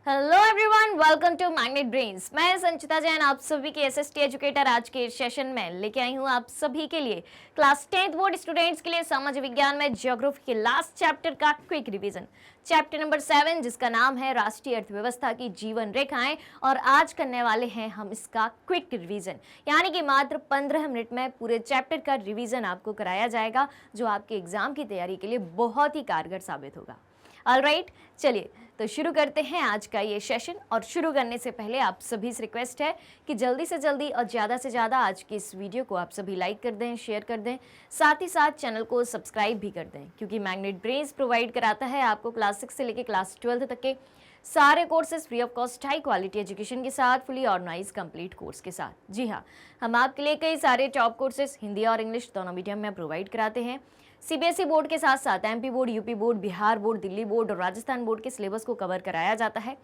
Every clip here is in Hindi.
Hello everyone, welcome to Magnet Brains. मैं संचिता जैन आप सभी के एसएसटी एजुकेटर आज के सेशन में लेके आई हूँ आप सभी के लिए क्लास 10th बोर्ड स्टूडेंट्स के लिए समाज विज्ञान में ज्योग्राफी के लास्ट चैप्टर का क्विक रिवीजन, चैप्टर नंबर 7 जिसका नाम है राष्ट्रीय अर्थव्यवस्था की जीवन रेखाएं। और आज करने वाले हैं हम इसका क्विक रिवीजन, यानी कि मात्र 15 मिनट में पूरे चैप्टर का रिवीजन आपको कराया जाएगा, जो आपके एग्जाम की तैयारी के लिए बहुत ही कारगर साबित होगा। ऑलराइट, चलिए तो शुरू करते हैं आज का ये सेशन। और शुरू करने से पहले आप सभी से रिक्वेस्ट है कि जल्दी से जल्दी और ज़्यादा से ज़्यादा आज की इस वीडियो को आप सभी लाइक कर दें, शेयर कर दें, साथ ही साथ चैनल को सब्सक्राइब भी कर दें, क्योंकि मैग्नेट ब्रेन्स प्रोवाइड कराता है आपको क्लास 6 से लेकर क्लास 12 तक के सारे courses free of cost, high quality education के साथ, फुली ऑर्गेनाइज कंप्लीट कोर्स के साथ। जी हाँ, हम आपके लिए कई सारे टॉप कोर्सेज हिंदी और इंग्लिश दोनों मीडियम में प्रोवाइड कराते हैं। सीबीएसई बोर्ड के साथ साथ MP board, UP board, Bihar board, Delhi board और राजस्थान बोर्ड के सिलेबस को कवर कराया जाता है।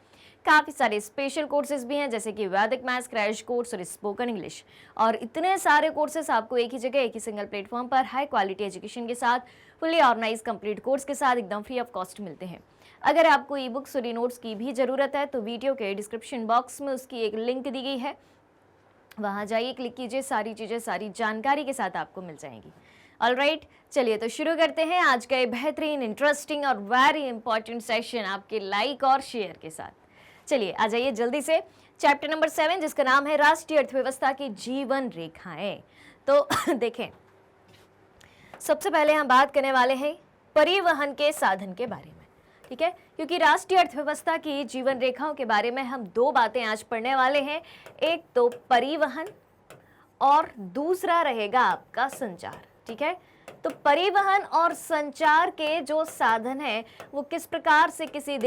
काफ़ी सारे स्पेशल कोर्सेज भी हैं, जैसे कि वैदिक मैथ्स क्रैश कोर्स और स्पोकन इंग्लिश। और इतने सारे कोर्सेज आपको एक ही जगह, एक ही सिंगल प्लेटफॉर्म पर हाई क्वालिटी एजुकेशन के साथ, फुली ऑर्गेनाइज कंप्लीट कोर्स के साथ एकदम फ्री ऑफ कॉस्ट मिलते हैं। अगर आपको ई बुक्स और ई नोट्स की भी ज़रूरत है तो वीडियो के डिस्क्रिप्शन बॉक्स में उसकी एक लिंक दी गई है, वहाँ जाइए, क्लिक कीजिए, सारी चीज़ें सारी जानकारी के साथ आपको मिल जाएंगी। ऑलराइट, चलिए तो शुरू करते हैं आज का ये बेहतरीन, इंटरेस्टिंग और वेरी इंपॉर्टेंट सेशन आपके लाइक और शेयर के साथ। चलिए आ जाइए जल्दी से चैप्टर नंबर 7 जिसका नाम है राष्ट्रीय अर्थव्यवस्था की जीवन रेखाएं। तो देखें, सबसे पहले हम बात करने वाले हैं परिवहन के साधन के बारे में, ठीक है, क्योंकि राष्ट्रीय अर्थव्यवस्था की जीवन रेखाओं के बारे में हम दो बातें आज पढ़ने वाले हैं। एक तो परिवहन और दूसरा रहेगा आपका संचार, ठीक है। तो परिवहन और संचार के जो साधन है वो किस प्रकार से किसी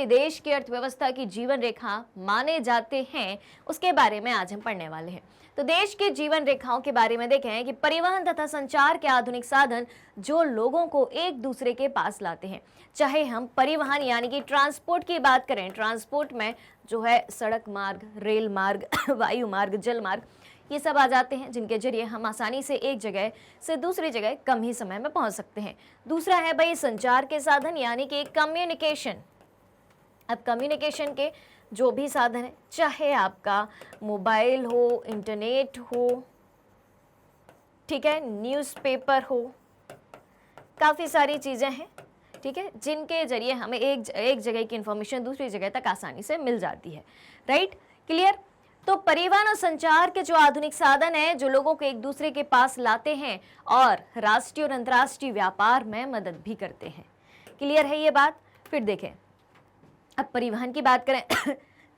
देश की अर्थव्यवस्था की जीवन रेखा माने जाते हैं, उसके बारे में आज हम पढ़ने वाले हैं। तो देश की जीवन रेखाओं के बारे में देखें कि परिवहन तथा संचार के आधुनिक साधन जो लोगों को एक दूसरे के पास लाते हैं, चाहे हम परिवहन यानी कि ट्रांसपोर्ट की बात करें, ट्रांसपोर्ट में जो है सड़क मार्ग, रेल मार्ग, वायु मार्ग, जल मार्ग, ये सब आ जाते हैं, जिनके जरिए हम आसानी से एक जगह से दूसरी जगह कम ही समय में पहुंच सकते हैं। दूसरा है भाई संचार के साधन, यानी कि कम्युनिकेशन। अब कम्युनिकेशन के जो भी साधन है, चाहे आपका मोबाइल हो, इंटरनेट हो, ठीक है, न्यूज़पेपर हो, काफ़ी सारी चीज़ें हैं, ठीक है, जिनके जरिए हमें एक जगह की इंफॉर्मेशन दूसरी जगह तक आसानी से मिल जाती है। Right, clear. तो परिवहन और संचार के जो आधुनिक साधन हैं जो लोगों को एक दूसरे के पास लाते हैं और राष्ट्रीय और अंतर्राष्ट्रीय व्यापार में मदद भी करते हैं। क्लियर है ये बात। फिर देखें, अब परिवहन की बात करें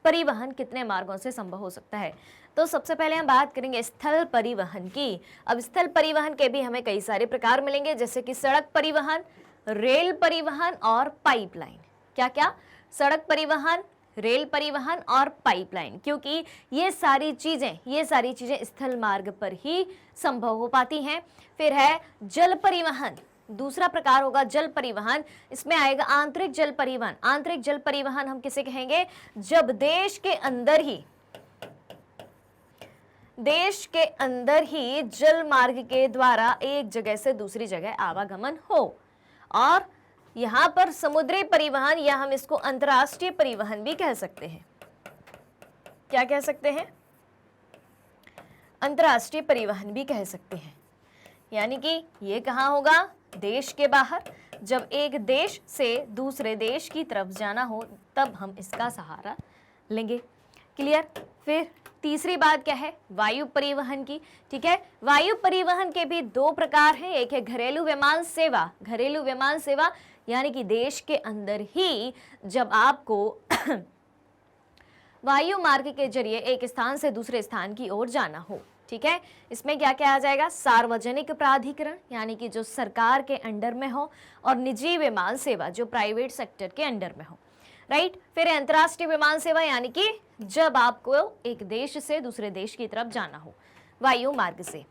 परिवहन कितने मार्गों से संभव हो सकता है, तो सबसे पहले हम बात करेंगे स्थल परिवहन की। अब स्थल परिवहन के भी हमें कई सारे प्रकार मिलेंगे, जैसे कि सड़क परिवहन, रेल परिवहन और पाइपलाइन। क्या क्या? सड़क परिवहन, रेल परिवहन और पाइपलाइन, क्योंकि ये सारी चीजें स्थल मार्ग पर ही संभव हो पाती हैं। फिर है जल परिवहन, दूसरा प्रकार होगा जल परिवहन। इसमें आएगा आंतरिक जल परिवहन। आंतरिक जल परिवहन हम किसे कहेंगे? जब देश के अंदर ही जल मार्ग के द्वारा एक जगह से दूसरी जगह आवागमन हो। और यहाँ पर समुद्री परिवहन, या हम इसको अंतर्राष्ट्रीय परिवहन भी कह सकते हैं। क्या कह सकते हैं? अंतर्राष्ट्रीय परिवहन भी कह सकते हैं। यानी कि ये कहाँ होगा? देश के बाहर। जब एक देश से दूसरे देश की तरफ जाना हो तब हम इसका सहारा लेंगे। क्लियर। फिर तीसरी बात क्या है? वायु परिवहन की। ठीक है, वायु परिवहन के भी दो प्रकार हैं। एक है घरेलू विमान सेवा। घरेलू विमान सेवा यानी कि देश के अंदर ही जब आपको वायु मार्ग के जरिए एक स्थान से दूसरे स्थान की ओर जाना हो। ठीक है, इसमें क्या क्या आ जाएगा? सार्वजनिक प्राधिकरण यानी कि जो सरकार के अंडर में हो, और निजी विमान सेवा जो प्राइवेट सेक्टर के अंडर में हो। राइट। फिर अंतर्राष्ट्रीय विमान सेवा यानी कि जब आपको एक देश से दूसरे देश की तरफ जाना हो वायु मार्ग से।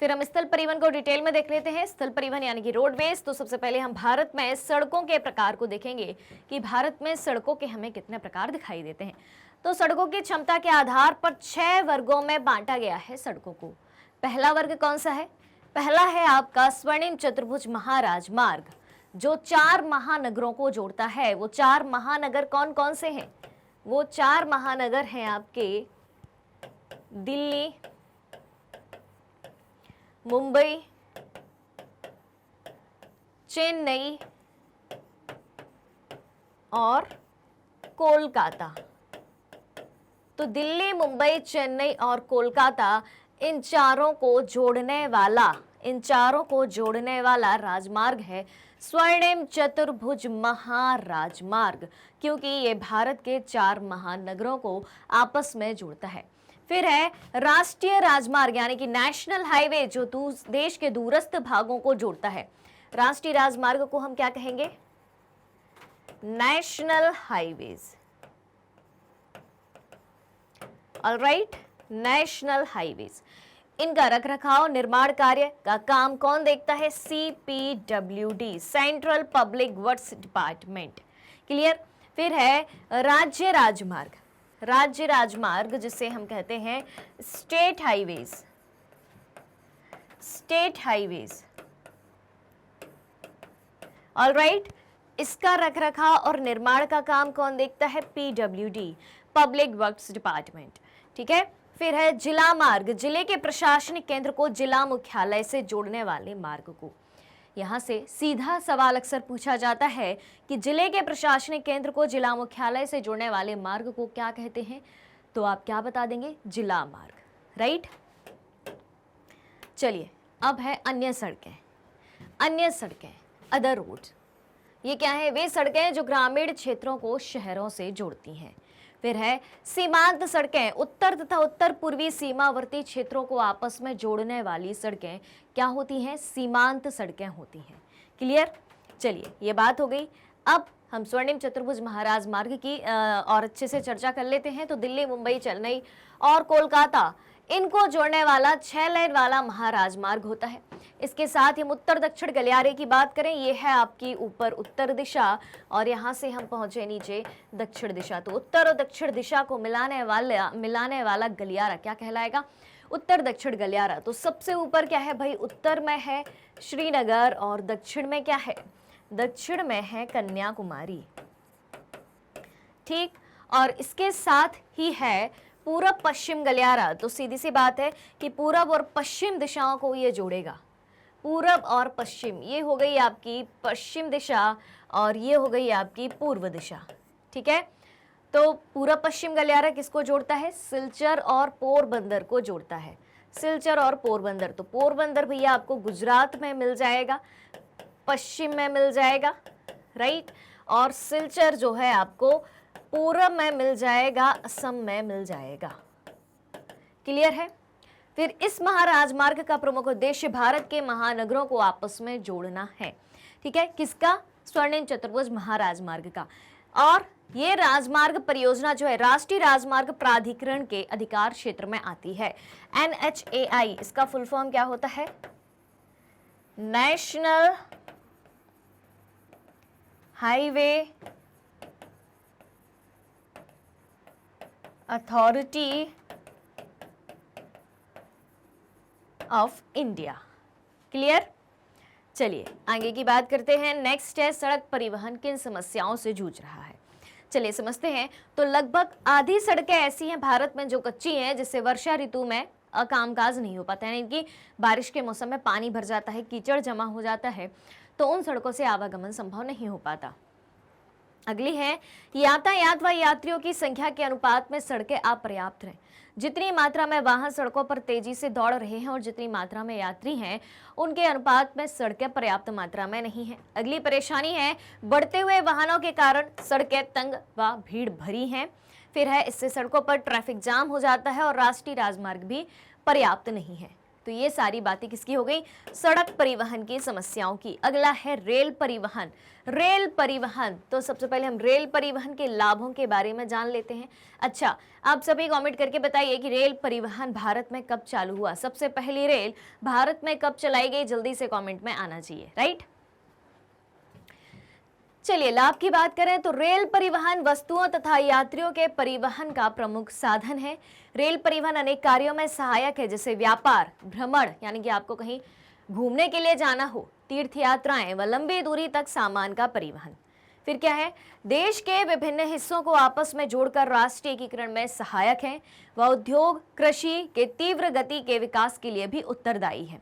फिर हम स्थल परिवहन को डिटेल में देख लेते हैं। स्थल परिवहन यानी कि रोडवेज। तो सबसे पहले हम भारत में सड़कों के प्रकार को देखेंगे कि भारत में सड़कों के हमें कितने प्रकार दिखाई देते हैं। तो सड़कों की क्षमता के आधार पर 6 वर्गों में बांटा गया है सड़कों को। पहला वर्ग कौन सा है? पहला है आपका स्वर्णिम चतुर्भुज महाराज मार्ग। जो 4 महानगरों को जोड़ता है। वो 4 महानगर कौन कौन से हैं? वो 4 महानगर हैं आपके दिल्ली, मुंबई, चेन्नई और कोलकाता। तो दिल्ली, मुंबई, चेन्नई और कोलकाता, इन चारों को जोड़ने वाला राजमार्ग है स्वर्णिम चतुर्भुज महाराजमार्ग, क्योंकि ये भारत के 4 महानगरों को आपस में जोड़ता है। फिर है राष्ट्रीय राजमार्ग यानी कि नेशनल हाईवे, जो देश के दूरस्थ भागों को जोड़ता है। राष्ट्रीय राजमार्ग को हम क्या कहेंगे? National highways. Alright, national highways. इनका रखरखाव, निर्माण कार्य का काम कौन देखता है? CPWD, central public works department. Clear. फिर है राज्य राजमार्ग। राज्य राजमार्ग जिसे हम कहते हैं state highways. State highways. Alright, इसका रखरखाव और निर्माण का काम कौन देखता है? PWD, public works department. ठीक है। फिर है जिला मार्ग, जिले के प्रशासनिक केंद्र को जिला मुख्यालय से जोड़ने वाले मार्ग को। यहाँ से सीधा सवाल अक्सर पूछा जाता है कि जिले के प्रशासनिक केंद्र को जिला मुख्यालय से जोड़ने वाले मार्ग को क्या कहते हैं? तो आप क्या बता देंगे? जिला मार्ग। राइट। चलिए, अब है अन्य सड़कें। अन्य सड़कें, अदर रोड्स। ये क्या है? वे सड़कें जो ग्रामीण क्षेत्रों को शहरों से जोड़ती हैं। फिर है सीमांत सड़कें, उत्तर तथा उत्तर पूर्वी सीमावर्ती क्षेत्रों को आपस में जोड़ने वाली सड़कें क्या होती हैं? सीमांत सड़कें होती हैं। क्लियर। चलिए, ये बात हो गई। अब हम स्वर्णिम चतुर्भुज महाराज मार्ग की और अच्छे से चर्चा कर लेते हैं। तो दिल्ली, मुंबई, चेन्नई और कोलकाता, इनको जोड़ने वाला 6 लेन वाला महाराजमार्ग होता है। इसके साथ हम उत्तर दक्षिण गलियारे की बात करें, ये है आपकी ऊपर उत्तर दिशा और यहाँ से हम पहुंचे नीचे दक्षिण दिशा। तो उत्तर और दक्षिण दिशा को मिलाने वाला गलियारा क्या कहलाएगा? उत्तर दक्षिण गलियारा। तो सबसे ऊपर क्या है भाई? उत्तर में है श्रीनगर और दक्षिण में क्या है? दक्षिण में है कन्याकुमारी। ठीक। और इसके साथ ही है पूरब पश्चिम गलियारा। तो सीधी सी बात है कि पूरब और पश्चिम दिशाओं को ये जोड़ेगा। पूरब और पश्चिम, ये हो गई आपकी पश्चिम दिशा और ये हो गई आपकी पूर्व दिशा। ठीक है। तो पूरब पश्चिम गलियारा किसको जोड़ता है? सिलचर और पोरबंदर को जोड़ता है। सिलचर और पोरबंदर। तो पोरबंदर भैया आपको गुजरात में मिल जाएगा, पश्चिम में मिल जाएगा। राइट। और सिलचर जो है आपको पूरब में मिल जाएगा, असम में मिल जाएगा। क्लियर है। फिर इस महाराजमार्ग का प्रमुख उद्देश्य भारत के महानगरों को आपस में जोड़ना है। ठीक है। किसका? स्वर्णिम चतुर्भुज महाराजमार्ग का। और ये राजमार्ग परियोजना जो है राष्ट्रीय राजमार्ग प्राधिकरण के अधिकार क्षेत्र में आती है। NHAI, इसका फुल फॉर्म क्या होता है? National highway authority of India. Clear. चलिए आगे की बात करते हैं। नेक्स्ट है सड़क परिवहन किन समस्याओं से जूझ रहा है? चलिए समझते हैं। तो लगभग आधी सड़कें ऐसी हैं भारत में जो कच्ची हैं, जिससे वर्षा ऋतु में कामकाज नहीं हो पाता है, यानी कि बारिश के मौसम में पानी भर जाता है, कीचड़ जमा हो जाता है, तो उन सड़कों से आवागमन संभव नहीं हो पाता। अगली है यातायात व यात्रियों की संख्या के अनुपात में सड़कें अपर्याप्त हैं। जितनी मात्रा में वाहन सड़कों पर तेजी से दौड़ रहे हैं और जितनी मात्रा में यात्री हैं, उनके अनुपात में सड़कें पर्याप्त मात्रा में नहीं हैं। अगली परेशानी है बढ़ते हुए वाहनों के कारण सड़कें तंग व भीड़ भरी हैं। फिर है इससे सड़कों पर ट्रैफिक जाम हो जाता है और राष्ट्रीय राजमार्ग भी पर्याप्त नहीं है। तो ये सारी बातें किसकी हो गई? सड़क परिवहन की समस्याओं की। अगला है रेल परिवहन। रेल परिवहन, तो सबसे पहले हम रेल परिवहन के लाभों के बारे में जान लेते हैं। अच्छा, आप सभी कमेंट करके बताइए कि रेल परिवहन भारत में कब चालू हुआ? सबसे पहली रेल भारत में कब चलाई गई? जल्दी से कमेंट में आना चाहिए। राइट। चलिए लाभ की बात करें तो रेल परिवहन वस्तुओं तथा यात्रियों के परिवहन का प्रमुख साधन है। रेल परिवहन अनेक कार्यों में सहायक है, जैसे व्यापार, भ्रमण, यानी कि आपको कहीं घूमने के लिए जाना हो, तीर्थ यात्राएं व लंबी दूरी तक सामान का परिवहन। फिर क्या है, देश के विभिन्न हिस्सों को आपस में जोड़कर राष्ट्रीय एकीकरण में सहायक है व उद्योग कृषि के तीव्र गति के विकास के लिए भी उत्तरदायी है।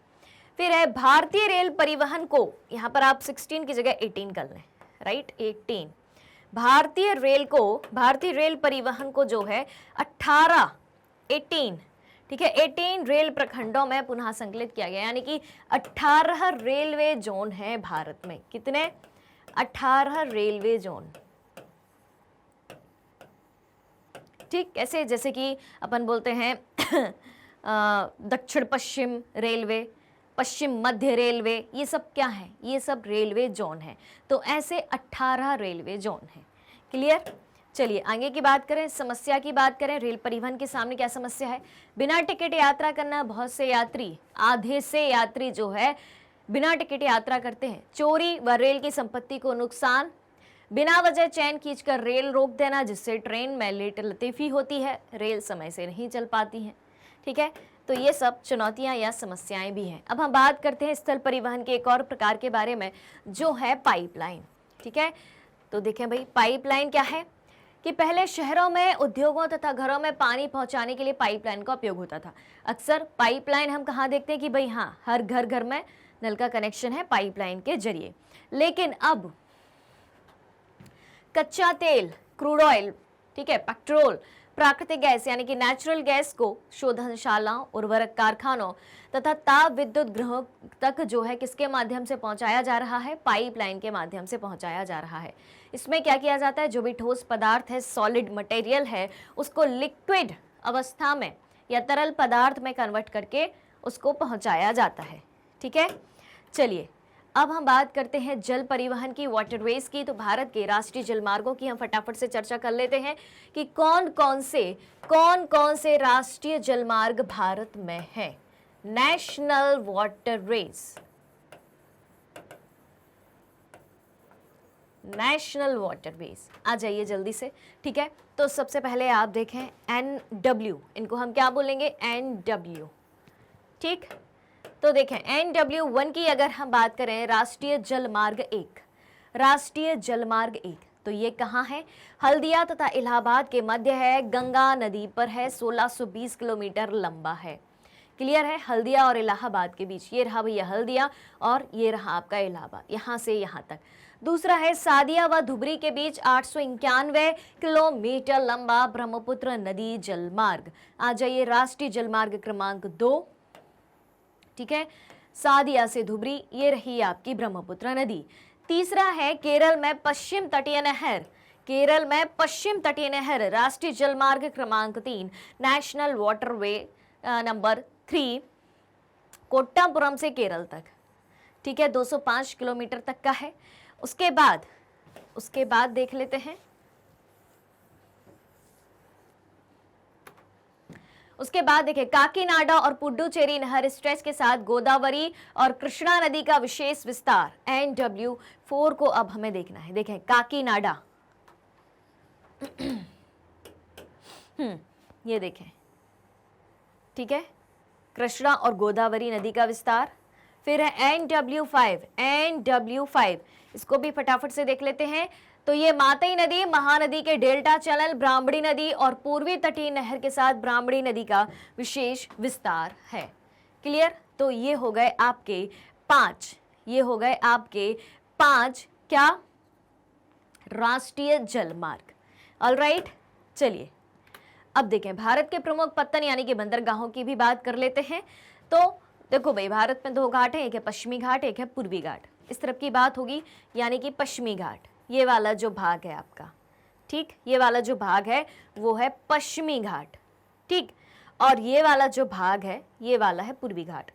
फिर है भारतीय रेल परिवहन को, यहाँ पर आप 16 की जगह 18 कर लें, राइट, 18। भारतीय रेल परिवहन को जो है 18, ठीक है, 18 रेल प्रखंडों में पुनः संकलित किया गया, यानी कि 18 रेलवे जोन है भारत में। कितने? 18 रेलवे जोन। ठीक, कैसे? जैसे कि अपन बोलते हैं दक्षिण पश्चिम रेलवे, पश्चिम मध्य रेलवे, ये सब क्या है? ये सब रेलवे जोन है। तो ऐसे 18 रेलवे जोन है। क्लियर? चलिए आगे की बात करें, समस्या की बात करें। रेल परिवहन के सामने क्या समस्या है? बिना टिकट यात्रा करना। बहुत से यात्री, आधे से यात्री जो है बिना टिकट यात्रा करते हैं। चोरी व रेल की संपत्ति को नुकसान, बिना वजह चैन खींचकर रेल रोक देना जिससे ट्रेन में लेट लतीफी होती है, रेल समय से नहीं चल पाती है। ठीक है, तो ये सब चुनौतियां या समस्याएं भी हैं। अब हम बात करते हैं स्थल परिवहन के एक और प्रकार के बारे में, जो है पाइपलाइन। ठीक है, तो देखें भाई, पाइपलाइन क्या है कि पहले शहरों में, उद्योगों तथा घरों में पानी पहुंचाने के लिए पाइपलाइन का उपयोग होता था। अक्सर पाइपलाइन हम कहाँ देखते हैं कि भाई हाँ, हर घर में नल का कनेक्शन है पाइपलाइन के जरिए। लेकिन अब कच्चा तेल, क्रूड ऑयल, ठीक है, पेट्रोल, प्राकृतिक गैस यानी कि नेचुरल गैस को शोधनशालाओं, उर्वरक कारखानों तथा ताप विद्युत गृहों तक जो है किसके माध्यम से पहुंचाया जा रहा है? पाइपलाइन के माध्यम से पहुंचाया जा रहा है। इसमें क्या किया जाता है? जो भी ठोस पदार्थ है, सॉलिड मटेरियल है, उसको लिक्विड अवस्था में या तरल पदार्थ में कन्वर्ट करके उसको पहुंचाया जाता है। ठीक है, चलिए अब हम बात करते हैं जल परिवहन की, वाटरवेज की। तो भारत के राष्ट्रीय जलमार्गों की हम फटाफट से चर्चा कर लेते हैं कि कौन कौन से राष्ट्रीय जलमार्ग भारत में है। नेशनल वाटरवेज, नेशनल वाटरवेज, आ जाइए जल्दी से। ठीक है, तो सबसे पहले आप देखें NW, इनको हम क्या बोलेंगे? NW। ठीक, तो देखें NW1 की अगर हम बात करें, राष्ट्रीय जलमार्ग 1, राष्ट्रीय जलमार्ग 1, तो ये कहाँ है? हल्दिया तथा इलाहाबाद के मध्य है, गंगा नदी पर है, 1620 किलोमीटर लंबा है। क्लियर है? हल्दिया और इलाहाबाद के बीच, ये रहा भैया हल्दिया और ये रहा आपका इलाहाबाद, यहाँ से यहाँ तक। दूसरा है सादिया व धुबरी के बीच 891 किलोमीटर लंबा ब्रह्मपुत्र नदी जलमार्ग। आ जाइए, राष्ट्रीय जलमार्ग क्रमांक 2, ठीक है, सादिया से धुबरी, ये रही आपकी ब्रह्मपुत्र नदी। तीसरा है केरल में पश्चिम तटीय नहर, केरल में पश्चिम तटीय नहर, राष्ट्रीय जलमार्ग क्रमांक 3, नेशनल वाटरवे नंबर 3, कोट्टापुरम से केरल तक। ठीक है, 205 किलोमीटर तक का है। उसके बाद देख लेते हैं, उसके बाद देखिए काकीनाडा और पुडुचेरी नहर स्ट्रेच के साथ गोदावरी और कृष्णा नदी का विशेष विस्तार, NW4 को अब हमें देखना है। देखें काकीनाडा, ये देखें, ठीक है, कृष्णा और गोदावरी नदी का विस्तार। फिर है NW5, इसको भी फटाफट से देख लेते हैं। तो ये मातई नदी, महानदी के डेल्टा चैनल, ब्राह्मणी नदी और पूर्वी तटीय नहर के साथ ब्राह्मणी नदी का विशेष विस्तार है। क्लियर? तो ये हो गए आपके 5, ये हो गए आपके 5 क्या? राष्ट्रीय जलमार्ग। ऑलराइट, चलिए अब देखें भारत के प्रमुख पत्तन यानी कि बंदरगाहों की भी बात कर लेते हैं। तो देखो भाई, भारत में 2 घाट हैं, एक है पश्चिमी घाट, एक है पूर्वी घाट। इस तरफ की बात होगी, यानी कि पश्चिमी घाट, ये वाला जो भाग है आपका, ठीक, ये वाला जो भाग है वो है पश्चिमी घाट, ठीक, और ये वाला जो भाग है ये वाला है पूर्वी घाट।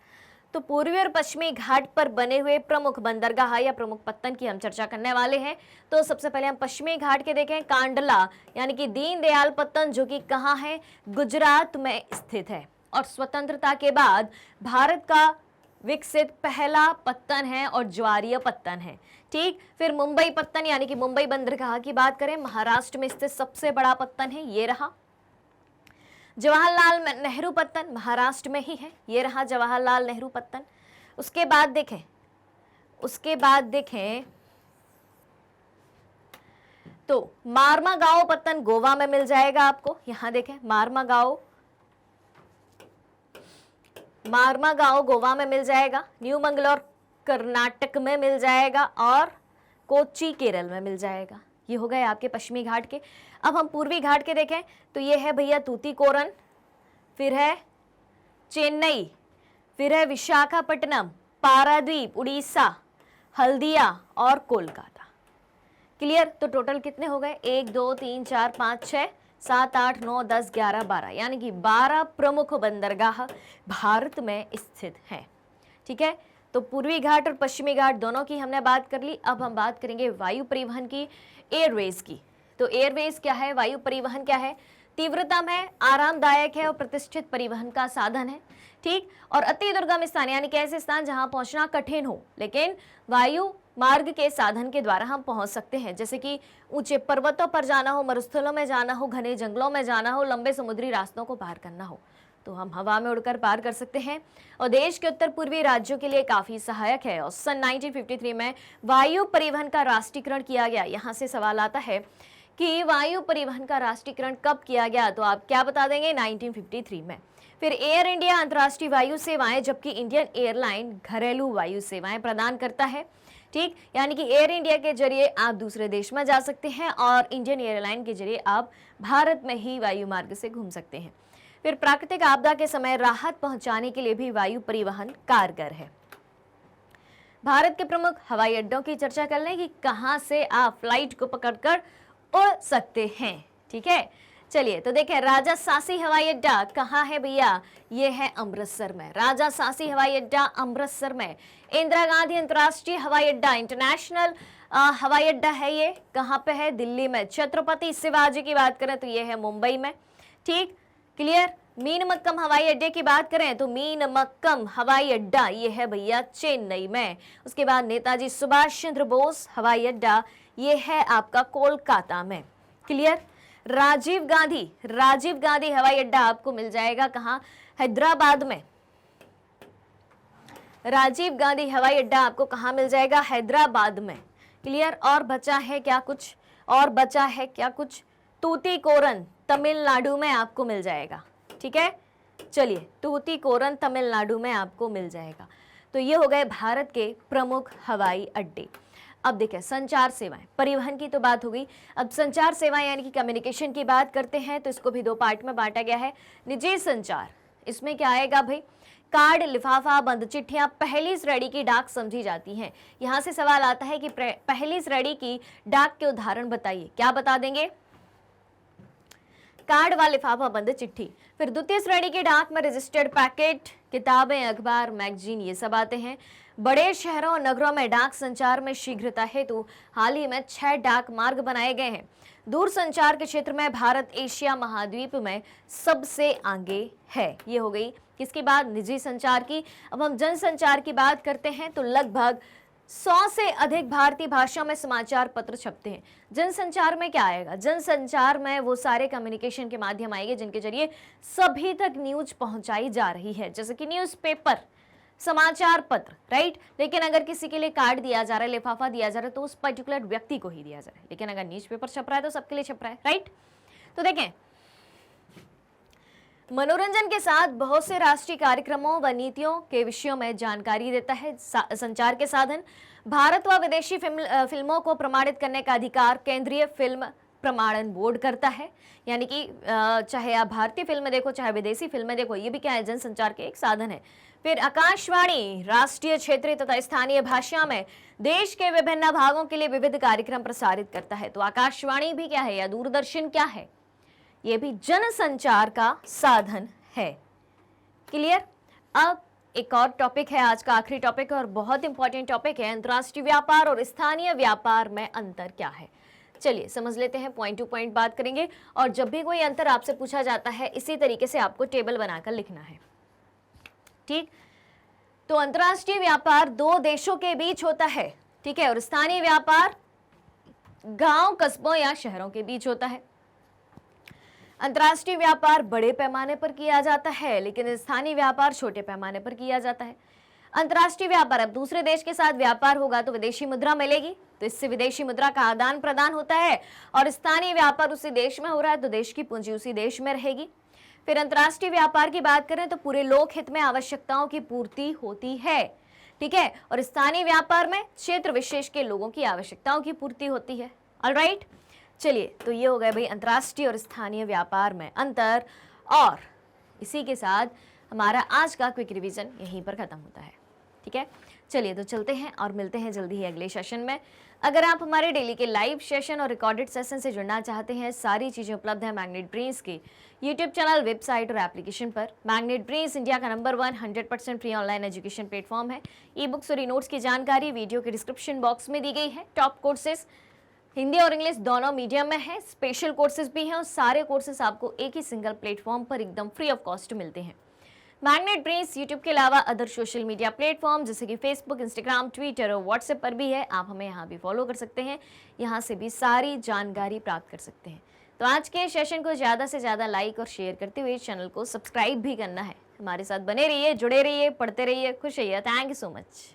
तो पूर्वी और पश्चिमी घाट पर बने हुए प्रमुख बंदरगाह या प्रमुख पत्तन की हम चर्चा करने वाले हैं। तो सबसे पहले हम पश्चिमी घाट के देखें, कांडला यानी कि दीनदयाल पत्तन, जो कि कहाँ है? गुजरात में स्थित है और स्वतंत्रता के बाद भारत का विकसित पहला पत्तन है और ज्वारीय पत्तन है। ठीक, फिर मुंबई पत्तन यानी कि मुंबई बंदरगाह की बात करें, महाराष्ट्र में स्थित सबसे बड़ा पत्तन है, ये रहा। जवाहरलाल नेहरू पत्तन महाराष्ट्र में ही है, ये रहा जवाहरलाल नेहरू पत्तन। उसके बाद देखें, उसके बाद देखें तो मार्मागांव पत्तन गोवा में मिल जाएगा आपको। यहां देखें मार्मागांव गोवा में मिल जाएगा, न्यू मंगलोर कर्नाटक में मिल जाएगा और कोच्चि केरल में मिल जाएगा। ये हो गए आपके पश्चिमी घाट के। अब हम पूर्वी घाट के देखें तो ये है भैया तूतीकोरन, फिर है चेन्नई, फिर है विशाखापट्टनम, पारादीप उड़ीसा, हल्दिया और कोलकाता। क्लियर? तो टोटल कितने हो गए? 1 2 3 4 5 6 7 8 9 10 11 12, यानी कि 12 प्रमुख बंदरगाह भारत में स्थित हैं। ठीक है, तो पूर्वी घाट और पश्चिमी घाट दोनों की हमने बात कर ली। अब हम बात करेंगे वायु परिवहन की, एयरवेज की। तो एयरवेज क्या है, वायु परिवहन क्या है? तीव्रतम है, आरामदायक है और प्रतिष्ठित परिवहन का साधन है। ठीक, और अति दुर्गम स्थान यानी कि ऐसे स्थान जहां पहुंचना कठिन हो लेकिन वायु मार्ग के साधन के द्वारा हम पहुंच सकते हैं, जैसे कि ऊंचे पर्वतों पर जाना हो, मरुस्थलों में जाना हो, घने जंगलों में जाना हो, लंबे समुद्री रास्तों को पार करना हो तो हम हवा में उड़कर पार कर सकते हैं और देश के उत्तर पूर्वी राज्यों के लिए काफी सहायक है। और सन 1953 में वायु परिवहन का राष्ट्रीयकरण किया गया। यहाँ से सवाल आता है कि वायु परिवहन का राष्ट्रीयकरण कब किया गया, तो आप क्या बता देंगे? 1953 में। फिर एयर इंडिया अंतर्राष्ट्रीय वायु सेवाएं, जबकि इंडियन एयरलाइन घरेलू वायु सेवाएं प्रदान करता है। ठीक, यानी कि एयर इंडिया के जरिए आप दूसरे देश में जा सकते हैं और इंडियन एयरलाइन के जरिए आप भारत में ही वायु मार्ग से घूम सकते हैं। फिर प्राकृतिक आपदा के समय राहत पहुंचाने के लिए भी वायु परिवहन कारगर है। भारत के प्रमुख हवाई अड्डों की चर्चा कर लें कि कहां से आप फ्लाइट को पकड़कर उड़ सकते हैं। ठीक है, चलिए तो देखें, राजा सासी हवाई अड्डा कहाँ है भैया? ये है अमृतसर में, राजा सासी हवाई अड्डा अमृतसर में। इंदिरा गांधी अंतर्राष्ट्रीय हवाई अड्डा, इंटरनेशनल हवाई अड्डा है, ये कहाँ पे है? दिल्ली में। छत्रपति शिवाजी की बात करें तो ये है मुंबई में। ठीक, क्लियर? मीनमक्कम हवाई अड्डे की बात करें तो मीनमक्कम हवाई अड्डा ये है भैया चेन्नई में। उसके बाद नेताजी सुभाष चंद्र बोस हवाई अड्डा ये है आपका कोलकाता में। क्लियर? राजीव गांधी हवाई अड्डा आपको मिल जाएगा कहाँ? हैदराबाद में। राजीव गांधी हवाई अड्डा आपको कहाँ मिल जाएगा? हैदराबाद में। क्लियर? और बचा है क्या कुछ? तूतीकोरन तमिलनाडु में आपको मिल जाएगा। ठीक है, चलिए, तूतीकोरन तमिलनाडु में आपको मिल जाएगा। तो ये हो गए भारत के प्रमुख हवाई अड्डे। अब देखें संचार सेवाएं, परिवहन की तो बात हो गई, अब संचार सेवाएं यानी कि कम्युनिकेशन की बात करते हैं तो इसको भी 2 पार्ट में बांटा गया है। निजी संचार, इसमें क्या आएगा भाई? कार्ड, लिफाफा, बंद चिट्ठियां पहली श्रेणी की डाक समझी जाती हैं। यहां से सवाल आता है कि पहली श्रेणी की डाक के उदाहरण बताइए। क्या बता देंगे? कार्ड व लिफाफा, बंद चिट्ठी। फिर द्वितीय श्रेणी की डाक में रजिस्टर्ड पैकेट, किताबें, अखबार, मैगजीन ये सब आते हैं। बड़े शहरों और नगरों में डाक संचार में शीघ्रता हेतु हाल ही में 6 डाक मार्ग बनाए गए हैं। दूर संचार के क्षेत्र में भारत एशिया महाद्वीप में सबसे आगे है। ये हो गई किसकी बात? निजी संचार की। अब हम जनसंचार की बात करते हैं तो लगभग 100 से अधिक भारतीय भाषाओं में समाचार पत्र छपते हैं। जनसंचार में क्या आएगा? जनसंचार में वो सारे कम्युनिकेशन के माध्यम आएंगे जिनके जरिए सभी तक न्यूज पहुंचाई जा रही है, जैसे कि न्यूज़पेपर, समाचार पत्र, राइट। लेकिन अगर किसी के लिए कार्ड दिया जा रहा है, लिफाफा दिया जा रहा है तो उस पर्टिकुलर व्यक्ति को ही दिया जा रहा है, लेकिन अगर न्यूज़पेपर छप रहा है तो सबके लिए छप रहा है, राइट। तो देखें, मनोरंजन के साथ बहुत से राष्ट्रीय कार्यक्रमों व नीतियों के विषयों में जानकारी देता है। संचार के साधन, भारत व विदेशी फिल्मों को प्रमाणित करने का अधिकार केंद्रीय फिल्म प्रमाणन बोर्ड करता है। यानी कि चाहे आप भारतीय फिल्में देखो चाहे विदेशी फिल्में देखो, ये भी क्या है? जनसंचार के एक साधन है। फिर आकाशवाणी राष्ट्रीय, क्षेत्रीय तथा स्थानीय भाषा में देश के विभिन्न भागों के लिए विविध कार्यक्रम प्रसारित करता है। तो आकाशवाणी भी क्या है या दूरदर्शन क्या है? ये भी जनसंचार का साधन है। क्लियर? अब एक और टॉपिक है, आज का आखिरी टॉपिक और बहुत इंपॉर्टेंट टॉपिक है, अंतर्राष्ट्रीय व्यापार और स्थानीय व्यापार में अंतर क्या है। चलिए समझ लेते हैं, पॉइंट टू पॉइंट बात करेंगे। और जब भी कोई अंतर आपसे पूछा जाता है इसी तरीके से आपको टेबल बनाकर लिखना है, ठीक। तो अंतर्राष्ट्रीय व्यापार 2 देशों के बीच होता है, ठीक है, और स्थानीय व्यापार गांव, कस्बों या शहरों के बीच होता है। अंतर्राष्ट्रीय व्यापार बड़े पैमाने पर किया जाता है लेकिन स्थानीय व्यापार छोटे पैमाने पर किया जाता है। अंतर्राष्ट्रीय व्यापार, अब दूसरे देश के साथ व्यापार होगा तो विदेशी मुद्रा मिलेगी, तो इससे विदेशी मुद्रा का आदान प्रदान होता है, और स्थानीय व्यापार उसी देश में हो रहा है तो देश की पूंजी उसी देश में रहेगी। फिर अंतर्राष्ट्रीय व्यापार की बात करें तो पूरे लोक हित में आवश्यकताओं की पूर्ति होती है, ठीक है, और स्थानीय व्यापार में क्षेत्र विशेष के लोगों की आवश्यकताओं की पूर्ति होती है। ऑलराइट, चलिए, तो ये हो गए भाई अंतर्राष्ट्रीय और स्थानीय व्यापार में अंतर, और इसी के साथ हमारा आज का क्विक रिवीजन यहीं पर खत्म होता है। ठीक है, चलिए तो चलते हैं और मिलते हैं जल्दी ही अगले सेशन में। अगर आप हमारे डेली के लाइव सेशन और रिकॉर्डेड सेशन से जुड़ना चाहते हैं, सारी चीज़ें उपलब्ध है मैग्नेट ब्रेन्स की यूट्यूब चैनल, वेबसाइट और एप्लीकेशन पर। मैग्नेट ब्रेन्स इंडिया का number 1 100% free online education platform है। ई बुक्स और ई नोट्स की जानकारी वीडियो के डिस्क्रिप्शन बॉक्स में दी गई है। टॉप कोर्सेज हिंदी और इंग्लिश दोनों मीडियम में है, स्पेशल कोर्सेज भी हैं, और सारे कोर्सेज आपको एक ही सिंगल प्लेटफॉर्म पर एकदम फ्री ऑफ कॉस्ट मिलते हैं। मैग्नेट ब्रेन्स यूट्यूब के अलावा अदर सोशल मीडिया प्लेटफॉर्म जैसे कि फेसबुक, इंस्टाग्राम, ट्विटर और व्हाट्सएप पर भी है। आप हमें यहाँ भी फॉलो कर सकते हैं, यहाँ से भी सारी जानकारी प्राप्त कर सकते हैं। तो आज के सेशन को ज़्यादा से ज़्यादा लाइक और शेयर करते हुए चैनल को सब्सक्राइब भी करना है। हमारे साथ बने रहिए, जुड़े रहिए, पढ़ते रहिए, खुश रहिए। Thank you so much.